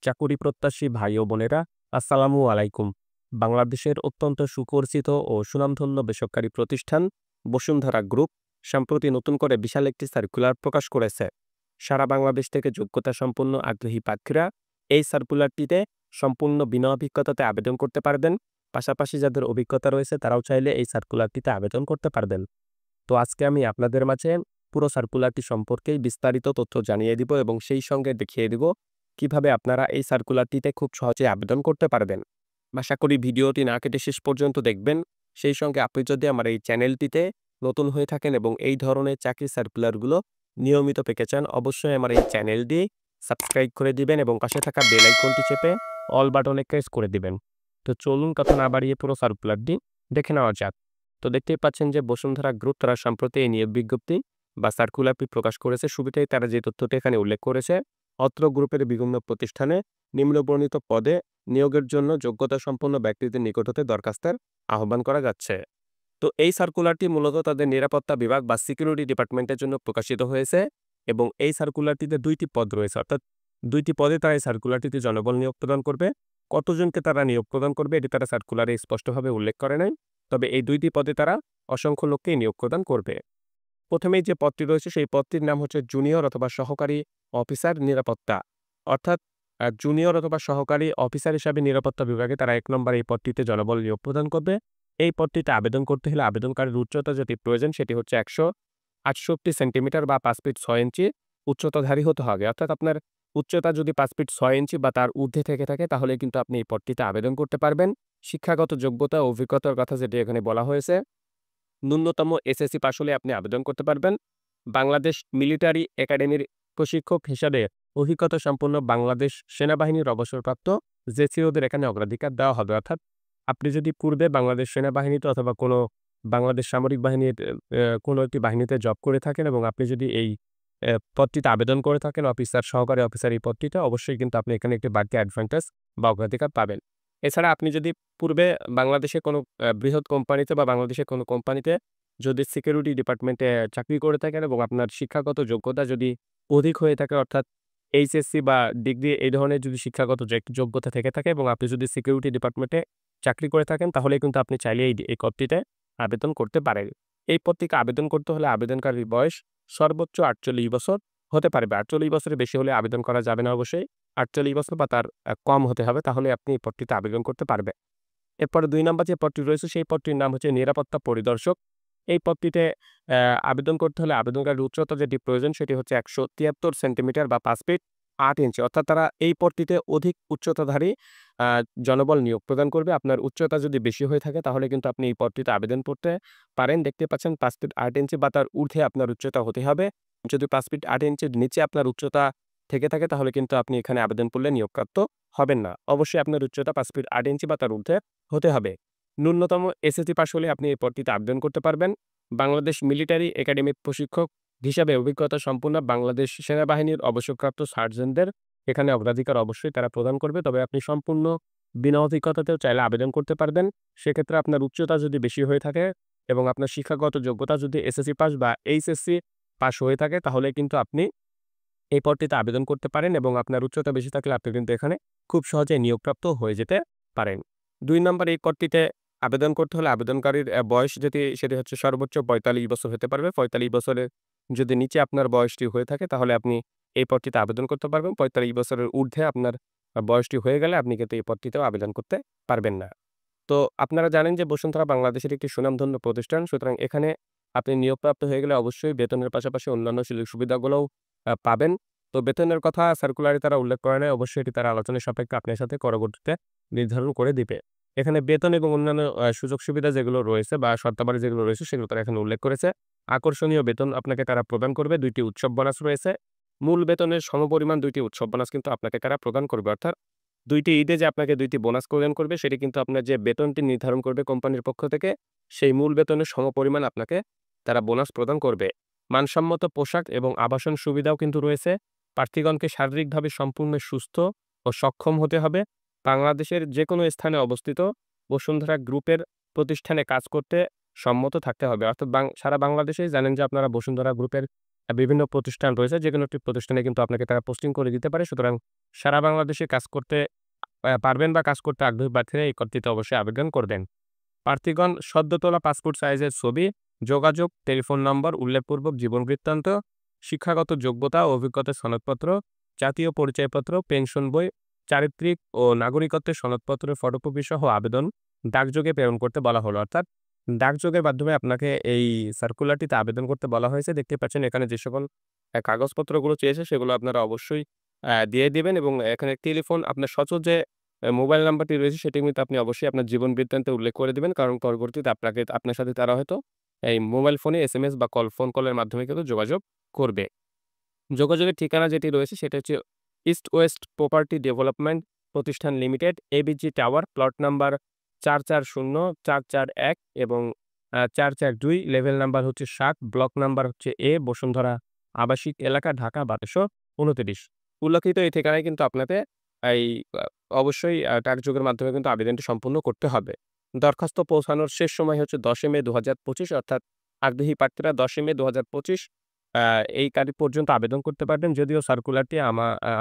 চাকুরি প্রত্যাশী ভাই ও বোনেরা, আসসালামু আলাইকুম। বাংলাদেশের অত্যন্ত সুপরিচিত ও সুনামধন্য বেসরকারি প্রতিষ্ঠান বসুন্ধরা গ্রুপ সম্প্রতি নতুন করে বিশাল একটি সার্কুলার প্রকাশ করেছে। সারা বাংলাদেশ থেকে যোগ্যতা সম্পন্ন আগ্রহী প্রার্থীরা এই সার্কুলারটিতে সম্পূর্ণ বিনা অভিজ্ঞতাতে আবেদন করতে পারবেন। পাশাপাশি যাদের অভিজ্ঞতা রয়েছে তারাও চাইলে এই সার্কুলারটিতে আবেদন করতে পারবেন। তো আজকে আমি আপনাদের মাঝে পুরো সার্কুলারটি সম্পর্কেই বিস্তারিত তথ্য জানিয়ে দিব এবং সেই সঙ্গে দেখিয়ে দিব কিভাবে আপনারা এই সার্কুলারটিতে খুব সহজে আবেদন করতে পারবেন। আশা করি ভিডিওটি না কেটে শেষ পর্যন্ত দেখবেন। সেই সঙ্গে আপনি যদি আমার এই চ্যানেলটিতে নতুন হয়ে থাকেন এবং এই ধরনের চাকরি সার্কুলারগুলো নিয়মিত পেতে চান, অবশ্যই আমার এই চ্যানেলটি সাবস্ক্রাইব করে দিবেন এবং পাশে থাকা বেল আইকনটি চেপে অল বাটনে প্রেস করে দিবেন। তো চলুন কথা না বাড়িয়ে পুরো সার্কুলারটি দেখে নেওয়া যাক। তো দেখতেই পাচ্ছেন যে বসুন্ধরা গ্রুপ তারা সম্প্রতি এই নিয়োগ বিজ্ঞপ্তি বা সার্কুলারটি প্রকাশ করেছে। শুরুতেই তারা যে তথ্যটি এখানে উল্লেখ করেছে, অত্র গ্রুপের বিভিন্ন প্রতিষ্ঠানে নিম্নবর্ণিত পদে নিয়োগের জন্য যোগ্যতা সম্পন্ন ব্যক্তিদের নিকট হতে দরখাস্তের আহ্বান করা যাচ্ছে। তো এই সার্কুলারটি মূলত তাদের নিরাপত্তা বিভাগ বা সিকিউরিটি ডিপার্টমেন্টের জন্য প্রকাশিত হয়েছে এবং এই সার্কুলারটিতে ২টি পদ রয়েছে, অর্থাৎ ২টি পদে তারা এই সার্কুলারটিতে জনবল নিয়োগ প্রদান করবে। কতজনকে তারা নিয়োগ প্রদান করবে এটি তারা সার্কুলারে স্পষ্টভাবে উল্লেখ করে নাই, তবে এই ২টি পদে তারা অসংখ্য লোককেই নিয়োগ প্রদান করবে। প্রথমেই যে পদটি রয়েছে সেই পদটির নাম হচ্ছে জুনিয়র অথবা সহকারী অফিসার নিরাপত্তা, অর্থাৎ জুনিয়র অথবা সহকারী অফিসার হিসাবে নিরাপত্তা বিভাগে তারা ১ নম্বর এই পদটিতে জনবল নিয়োগ প্রদান করবে। এই পদটিতে আবেদন করতে হলে আবেদনকারীর উচ্চতা যেটি প্রয়োজন সেটি হচ্ছে ১৬৮ সেন্টিমিটার বা ৫ ফিট ৬ ইঞ্চি উচ্চতাধারী হতে হবে। অর্থাৎ আপনার উচ্চতা যদি ৫ ফিট ৬ ইঞ্চি বা তার ঊর্ধ্বে থেকে থাকে তাহলে কিন্তু আপনি এই পদটিতে আবেদন করতে পারবেন। শিক্ষাগত যোগ্যতা ও অভিজ্ঞতার কথা যেটি এখানে বলা হয়েছে, ন্যূনতম এসএসসি পাস হলে আপনি আবেদন করতে পারবেন। বাংলাদেশ মিলিটারি একাডেমির প্রশিক্ষক হিসাবে অভিজ্ঞতা সম্পন্ন বাংলাদেশ সেনাবাহিনীর অবসরপ্রাপ্ত জেসিওদের এখানে অগ্রাধিকার দেওয়া হবে। অর্থাৎ আপনি যদি পূর্বে বাংলাদেশ সেনাবাহিনীতে অথবা কোনো বাংলাদেশ সামরিক বাহিনীর কোনো একটি বাহিনীতে জব করে থাকেন এবং আপনি যদি এই পদটিতে আবেদন করে থাকেন অফিসার, সহকারী অফিসার এই পদটিতে, অবশ্যই কিন্তু আপনি এখানে একটি বাড়তি অ্যাডভান্টেজ বা অগ্রাধিকার পাবেন। এছাড়া আপনি যদি পূর্বে বাংলাদেশে কোনো বৃহৎ কোম্পানিতে বা বাংলাদেশের কোনো কোম্পানিতে যদি সিকিউরিটি ডিপার্টমেন্টে চাকরি করে থাকেন এবং আপনার শিক্ষাগত যোগ্যতা যদি অধিক হয়ে থাকে, অর্থাৎ এইচএসসি বা ডিগ্রি এই ধরনের যদি শিক্ষাগত যোগ্যতা থেকে থাকে এবং আপনি যদি সিকিউরিটি ডিপার্টমেন্টে চাকরি করে থাকেন তাহলে কিন্তু আপনি চাইলে এই পদটিতে আবেদন করতে পারেন। এই পদটিতে আবেদন করতে হলে আবেদনকারীর বয়স সর্বোচ্চ ৪৮ বছর হতে পারবে। ৪৮ বছরের বেশি হলে আবেদন করা যাবে না অবশ্যই। ৪৮ বছর বা তার কম হতে হবে, তাহলে আপনি এই পদটিতে আবেদন করতে পারবেন। এরপরে ২ নম্বর যে পদটি রয়েছে সেই পদটির নাম হচ্ছে নিরাপত্তা পরিদর্শক। এই পদটিতে আবেদন করতে হলে আবেদনকারীর উচ্চতা যেটি প্রয়োজন সেটি হচ্ছে ১৭৩ সেন্টিমিটার বা ৫ ফিট ৮ ইঞ্চি। অর্থাৎ তারা এই পদটিতে অধিক উচ্চতাধারী আ জনবল নিয়োগ প্রদান করবে। আপনার উচ্চতা যদি বেশি হয়ে থাকে তাহলে কিন্তু আপনি এই পদটিতে আবেদন করতে পারেন। দেখতে পাচ্ছেন ৫ ফিট ৮ ইঞ্চি বা তার ঊর্ধ্বে আপনার উচ্চতা হতে হবে। যদি ৫ ফিট ৮ ইঞ্চির নিচে আপনার উচ্চতা থেকে থাকে তাহলে কিন্তু আপনি এখানে আবেদন করলে নিয়োগপ্রাপ্ত হবেন না। অবশ্যই আপনার উচ্চতা ৫ ফিট ৮ ইঞ্চি বা তার ঊর্ধ্বে হতে হবে। ন্যূনতম এসএসসি পাস হলে আপনি এই পদটিতে আবেদন করতে পারবেন। বাংলাদেশ মিলিটারি একাডেমির প্রশিক্ষক হিসাবে অভিজ্ঞতা সম্পন্ন বাংলাদেশ সেনাবাহিনীর অবসরপ্রাপ্ত সার্জেন্টদের এখানে অগ্রাধিকার অবশ্যই তারা প্রদান করবে। তবে আপনি সম্পূর্ণ বিনা অভিজ্ঞতাতেও চাইলে আবেদন করতে পারবেন। সেক্ষেত্রে আপনার উচ্চতা যদি বেশি হয়ে থাকে এবং আপনার শিক্ষাগত যোগ্যতা যদি এসএসসি পাস বা এইচএসসি পাস হয়ে থাকে তাহলে কিন্তু আপনি এই পদটিতে আবেদন করতে পারেন এবং আপনার উচ্চতা বেশি থাকলে আপনি কিন্তু এখানে খুব সহজেই নিয়োগপ্রাপ্ত হয়ে যেতে পারেন। ২ নম্বর এই পদটিতে আবেদন করতে হলে আবেদনকারীর বয়স সেটি হচ্ছে সর্বোচ্চ ৪৫ বছর হতে পারবে। ৪৫ বছরের যদি নিচে আপনার বয়সটি হয়ে থাকে তাহলে আপনি এই পদটিতে আবেদন করতে পারবেন। ৪৫ বছরের ঊর্ধ্বে আপনার বয়সটি হয়ে গেলে আপনি কিন্তু এই পদটিতেও আবেদন করতে পারবেন না। তো আপনারা জানেন যে বসুন্ধরা বাংলাদেশের একটি সুনামধন্য প্রতিষ্ঠান। সুতরাং এখানে আপনি নিয়োগপ্রাপ্ত হয়ে গেলে অবশ্যই বেতনের পাশাপাশি অন্যান্য সুযোগ সুবিধাগুলোও পাবেন। তো বেতনের কথা সার্কুলারে তারা উল্লেখ করে নাই। অবশ্যই এটি তারা আলোচনা সাপেক্ষে আপনার সাথে পরবর্তীতে নির্ধারণ করে দিবে। এখানে বেতন এবং অন্যান্য সুযোগ সুবিধা যেগুলো রয়েছে বা শর্তাবলী যেগুলো রয়েছে সেগুলো তারা এখানে উল্লেখ করেছে। আকর্ষণীয় বেতন আপনাকে তারা প্রদান করবে। ২ টি উৎসব বোনাস রয়েছে। মূল বেতনের সমপরিমাণ ২ টি উৎসব বোনাস কিন্তু আপনাকে তারা প্রদান করবে। অর্থাৎ ২ টি ঈদে যে আপনাকে ২ টি বোনাস প্রদান করবে সেটি কিন্তু আপনার যে বেতনটি নির্ধারণ করবে কোম্পানির পক্ষ থেকে সেই মূল বেতনের সমপরিমাণ আপনাকে তারা বোনাস প্রদান করবে। মানসম্মত পোশাক এবং আবাসন সুবিধাও কিন্তু রয়েছে। প্রার্থীগণকে শারীরিকভাবে সম্পূর্ণ সুস্থ ও সক্ষম হতে হবে। বাংলাদেশের যেকোনো স্থানে অবস্থিত বসুন্ধরা গ্রুপের প্রতিষ্ঠানে কাজ করতে সম্মত থাকতে হবে। অর্থাৎ সারা বাংলাদেশেই জানেন যে আপনারা বসুন্ধরা গ্রুপের বিভিন্ন প্রতিষ্ঠান রয়েছে। যেকোনো একটি প্রতিষ্ঠানে কিন্তু আপনাকে তারা পোস্টিং করে দিতে পারে। সুতরাং সারা বাংলাদেশে কাজ করতে পারবেন বা কাজ করতে আগ্রহী প্রার্থীরা এই পদটিতে অবশ্যই আবেদন করবেন। প্রার্থীগণ সদ্য তোলা পাসপোর্ট সাইজের ছবি, যোগাযোগ, টেলিফোন নম্বর, উল্লেখপূর্বক জীবন বৃত্তান্ত, শিক্ষাগত যোগ্যতা ও অভিজ্ঞতার সনদপত্র, জাতীয় পরিচয়পত্র, পেনশন বই, চারিত্রিক ও নাগরিকত্বের সনদপত্রের ফটোকপি সহ আবেদন ডাকযোগে প্রেরণ করতে বলা হলো। অর্থাৎ ডাকযোগের মাধ্যমে আপনাকে এই সার্কুলারটিতে আবেদন করতে বলা হয়েছে। দেখতে পাচ্ছেন এখানে যে সকল কাগজপত্রগুলো চেয়েছে সেগুলো আপনারা অবশ্যই দিয়ে দিবেন এবং এখানে টেলিফোন আপনার সচল যে মোবাইল নাম্বারটি রয়েছে সেটি কিন্তু আপনি অবশ্যই আপনার জীবন বৃত্তান্তে উল্লেখ করে দিবেন। কারণ পরবর্তীতে আপনার সাথে তারা হয়তো এই মোবাইল ফোনে এসএমএস বা ফোন কলের মাধ্যমে কিন্তু যোগাযোগ করবে। যোগাযোগের ঠিকানা যেটি রয়েছে সেটা হচ্ছে ইস্ট ওয়েস্ট প্রপার্টি ডেভেলপমেন্ট প্রতিষ্ঠান limited, ABG tower, plot number ৪৪০, ৪৪১ এবং ৪৪২, লেভেল নাম্বার হচ্ছে ৭, ব্লক নাম্বার হচ্ছে এ, বসুন্ধরা আবাসিক এলাকা, ঢাকা ১২২৯। উল্লেখিত এই ঠিকানায় কিন্তু আপনাকে এই আ অবশ্যই ডাকযোগের মাধ্যমে কিন্তু আবেদনটি সম্পূর্ণ করতে হবে। দরখাস্ত পৌঁছানোর শেষ সময় হচ্ছে ১০ মে ২০২৫, অর্থাৎ আগ্রহী প্রার্থীরা ১০ মে ২০২৫ আ এই তারিখ পর্যন্ত আবেদন করতে পারবেন। যদিও সার্কুলারটি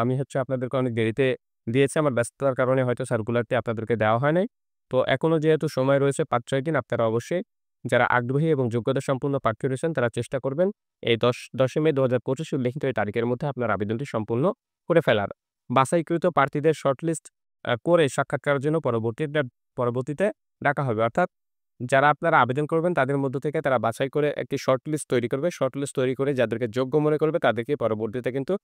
আমি হচ্ছে আপনাদেরকে অনেক দেরিতে দিয়েছি। আমার ব্যস্ততার কারণে হয়তো সার্কুলারটি আপনাদেরকে দেওয়া হয় নাই। তো এখনো যেহেতু সময় রয়েছে ৫-৬ দিন, আপনারা অবশ্যই যারা আগ্রহী এবং যোগ্যতা সম্পন্ন প্রার্থী রয়েছেন তারা চেষ্টা করবেন এই ১০ মে ২০২৫ উল্লেখিত এই তারিখের মধ্যে আপনার আবেদনটি সম্পূর্ণ করে ফেলার। বাছাইকৃত প্রার্থীদের শর্টলিস্ট করে সাক্ষাৎকারের জন্য পরবর্তীতে ডাকা হবে। অর্থাৎ যারা আপনারা আবেদন করবেন তাদের মধ্য থেকে তারা বাছাই করে একটি শর্টলিস্ট তৈরি করবে। শর্টলিস্ট তৈরি করে যাদেরকে যোগ্য মনে করবে তাদেরকে পরবর্তীতে কিন্তু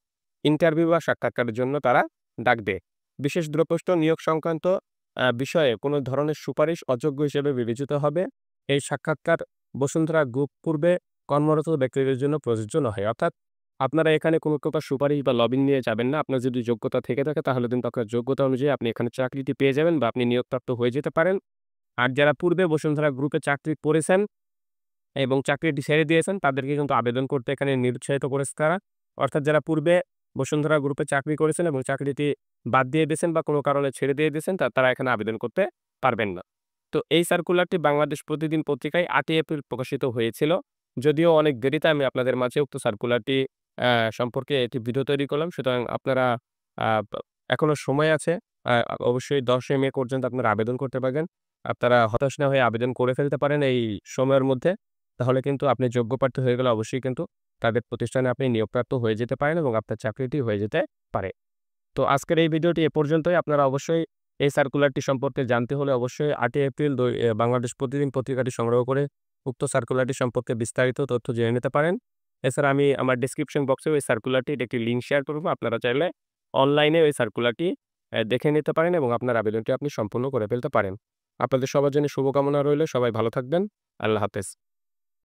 ইন্টারভিউ বা সাক্ষাৎকারের জন্য তারা ডাকবে। বিশেষ দ্রষ্টব্য নিয়োগ সংক্রান্ত বিষয়ে কোনো ধরনের সুপারিশ অযোগ্য হিসেবে বিবেচিত হবে। এই সাক্ষাৎকার বসুন্ধরা গ্রুপ পূর্বে কর্মরত ব্যক্তিদের জন্য প্রযোজ্য নহে। অর্থাৎ আপনারা এখানে কোনো প্রকার সুপারিশ বা লবিং নিয়ে যাবেন না। আপনার যদি যোগ্যতা থেকে থাকে তাহলে কিন্তু আপনার যোগ্যতা অনুযায়ী আপনি এখানে চাকরিটি পেয়ে যাবেন বা আপনি নিয়োগপ্রাপ্ত হয়ে যেতে পারেন। আর যারা পূর্বে বসুন্ধরা গ্রুপে চাকরি করেছেন এবং চাকরিটি ছেড়ে দিয়েছেন তাদেরকে কিন্তু আবেদন করতে এখানে নিরুৎসাহিত করেছে তারা। অর্থাৎ যারা পূর্বে বসুন্ধরা গ্রুপে চাকরি করেছেন এবং চাকরিটি বাদ দিয়ে দিয়েছেন বা কোনো কারণে ছেড়ে দিয়ে দিয়েছেন তারা এখানে আবেদন করতে পারবেন না। তো এই সার্কুলারটি বাংলাদেশ প্রতিদিন পত্রিকায় ৮ই এপ্রিল প্রকাশিত হয়েছিল। যদিও অনেক দেরিতে আমি আপনাদের মাঝে উক্ত সার্কুলারটি সম্পর্কে একটি ভিডিও তৈরি করলাম। সুতরাং আপনারা আ এখনো সময় আছে। আ অবশ্যই ১০ মে পর্যন্ত আপনারা আবেদন করতে পারবেন। আপনারা হতাশ না হয়ে আবেদন করে ফেলতে পারেন এই সময়ের মধ্যে। তাহলে কিন্তু আপনি যোগ্য প্রার্থী হয়ে গেলে অবশ্যই কিন্তু তাদের প্রতিষ্ঠানে আপনি নিয়োগপ্রাপ্ত হয়ে যেতে পারেন এবং আপনার চাকরিটি হয়ে যেতে পারে। তো আজকের এই ভিডিওটি এ পর্যন্তই। আপনারা অবশ্যই এই সার্কুলারটি সম্পর্কে জানতে হলে অবশ্যই ৮ই এপ্রিল বাংলাদেশ প্রতিদিন পত্রিকাটি সংগ্রহ করে উক্ত সার্কুলারটি সম্পর্কে বিস্তারিত তথ্য জেনে নিতে পারেন। এছাড়া আমি আমার ডেসক্রিপশন বক্সেও এই সার্কুলারটির একটি লিঙ্ক শেয়ার করব। আপনারা চাইলে অনলাইনে ওই সার্কুলারটি দেখে নিতে পারেন এবং আপনার আবেদনটি আপনি সম্পূর্ণ করে ফেলতে পারেন। আপনাদের সবার জন্য শুভকামনা রইলো। সবাই ভালো থাকবেন। আল্লাহ হাফেজ।